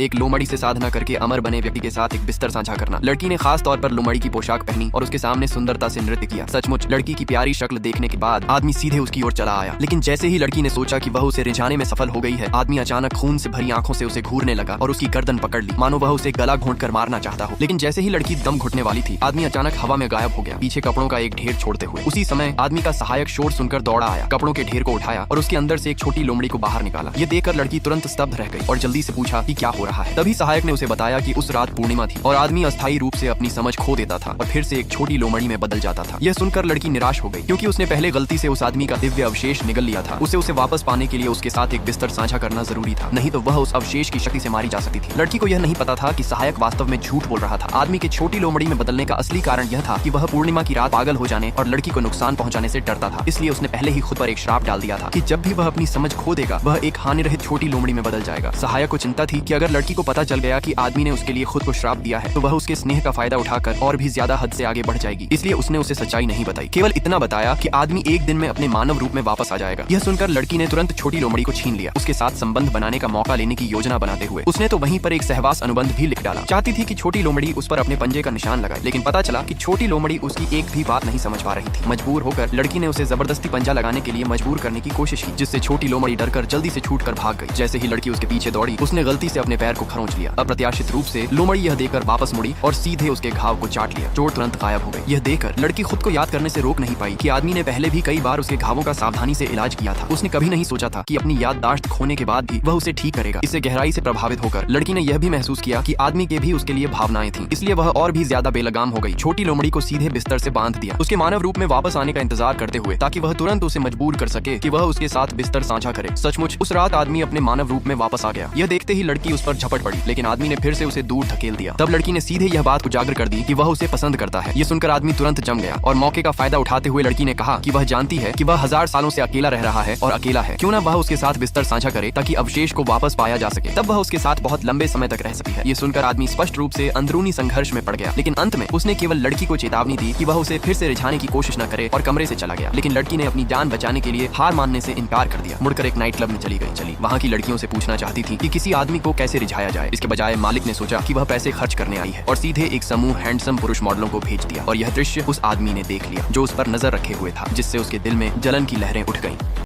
एक लोमड़ी से साधना करके अमर बने व्यक्ति के साथ एक बिस्तर साझा करना। लड़की ने खास तौर पर लोमड़ी की पोशाक पहनी और उसके सामने सुंदरता से नृत्य किया। सचमुच लड़की की प्यारी शक्ल देखने के बाद आदमी सीधे उसकी ओर चला आया, लेकिन जैसे ही लड़की ने सोचा कि वह उसे रिझाने में सफल हो गई है, आदमी अचानक खून से भरी आंखों से उसे घूरने लगा और उसकी गर्दन पकड़ ली, मानो वह उसे गला घोंट कर मारना चाहता हो। लेकिन जैसे ही लड़की दम घुटने वाली थी, आदमी अचानक हवा में गायब हो गया, पीछे कपड़ों का एक ढेर छोड़ते हुए। उसी समय आदमी का सहायक शोर सुनकर दौड़ा आया, कपड़ों के ढेर को उठाया और उसके अंदर से एक छोटी लोमड़ी को बाहर निकाला। ये देखकर लड़की तुरंत स्तब्ध रह गई और जल्दी से पूछा कि क्या हो रहा है। तभी सहायक ने उसे बताया कि उस रात पूर्णिमा थी और आदमी अस्थायी रूप से अपनी समझ खो देता था और फिर से एक छोटी लोमड़ी में बदल जाता था। यह सुनकर लड़की निराश हो गई, क्योंकि उसने पहले गलती से उस आदमी का दिव्य अवशेष निगल लिया था। उसे वापस पाने के लिए उसके साथ एक बिस्तर साझा करना जरूरी था, नहीं तो वह उस अवशेष की शक्ति से मारी जा सकती थी। लड़की को यह नहीं पता था कि सहायक वास्तव में झूठ बोल रहा था। आदमी के छोटी लोमड़ी में बदलने का असली कारण यह था कि वह पूर्णिमा की रात पागल हो जाने और लड़की को नुकसान पहुंचाने से डरता था। इसलिए उसने पहले ही खुद पर एक श्राप डाल दिया था कि जब भी वह अपनी समझ खो देगा, वह एक हानि रहित छोटी लोमड़ी में बदल जाएगा। सहायक को चिंता थी कि अगर लड़की को पता चल गया कि आदमी ने उसके लिए खुद को श्राप दिया है, तो वह उसके स्नेह का फायदा उठाकर और भी ज्यादा हद से आगे बढ़ जाएगी। इसलिए उसने उसे सच्चाई नहीं बताई, केवल इतना बताया कि आदमी एक दिन में अपने मानव रूप में वापस आ जाएगा। यह सुनकर लड़की ने तुरंत छोटी लोमड़ी को छीन लिया। उसके साथ संबंध बनाने का मौका लेने की योजना बनाते हुए उसने तो वहीं पर एक सहवास अनुबंध भी लिख डाला। चाहती थी कि छोटी लोमड़ी उस पर अपने पंजे का निशान लगाए, लेकिन पता चला कि छोटी लोमड़ी उसकी एक भी बात नहीं समझ पा रही थी। मजबूर होकर लड़की ने उसे जबरदस्ती पंजा लगाने के लिए मजबूर करने की कोशिश की, जिससे छोटी लोमड़ी डरकर जल्दी से छूटकर भाग गई। जैसे ही लड़की उसके पीछे दौड़ी, उसने गलती से अपने पैर को खरोंच लिया। अप्रत्याशित रूप से लोमड़ी यह देखकर वापस मुड़ी और सीधे उसके घाव को चाट लिया। चोट तुरंत गायब हो गई। यह देखकर लड़की खुद को याद करने से रोक नहीं पाई कि आदमी ने पहले भी कई बार उसके घावों का सावधानी से इलाज किया था। उसने कभी नहीं सोचा था कि अपनी याददाश्त खोने के बाद भी वह उसे ठीक करेगा। इससे गहराई से प्रभावित होकर लड़की ने यह भी महसूस किया कि आदमी के भी उसके लिए भावनाएं थीं। इसलिए वह और भी ज्यादा बेलगाम हो गई। छोटी लोमड़ी को सीधे बिस्तर से बांध दिया, उसके मानव रूप में वापस आने का इंतजार करते हुए, ताकि वह तुरंत उसे मजबूर कर सके कि वह उसके साथ बिस्तर साझा करे। सचमुच उस रात आदमी अपने मानव रूप में वापस आ गया। यह देखते ही लड़की उस पर झपट पड़ी, लेकिन आदमी ने फिर से उसे दूर धकेल दिया। तब लड़की ने सीधे यह बात उजागर कर दी कि वह उसे पसंद करता है। यह सुनकर आदमी तुरंत जम गया और मौके का फायदा उठाते हुए लड़की ने कहा कि वह जानती है कि वह 1000 सालों से अकेला रह रहा है और अकेला है, क्यों ना वह उसके साथ बिस्तर साझा करे ताकि अवशेष को वापस पाया जा सके। तब वह उसके साथ बहुत लंबे समय तक रह सकती है। ये सुनकर आदमी स्पष्ट रूप से अंदरूनी संघर्ष में पड़ गया, लेकिन अंत में उसने केवल लड़की को चेतावनी दी कि वह उसे फिर से रिझाने की कोशिश न करे और कमरे से चला गया। लेकिन लड़की ने अपनी जान बचाने के लिए हार मानने से इनकार कर दिया। मुड़कर एक नाइट क्लब में चली वहाँ की लड़कियों से पूछना चाहती थी कि किसी आदमी को कैसे रिझाया जाए। इसके बजाय मालिक ने सोचा कि वह पैसे खर्च करने आई है और सीधे एक समूह हैंडसम पुरुष मॉडलों को भेज दिया। और यह दृश्य उस आदमी ने देख लिया जो उस पर नजर रखे हुए था, जिससे उसके दिल में जलन की लहरें उठ गईं।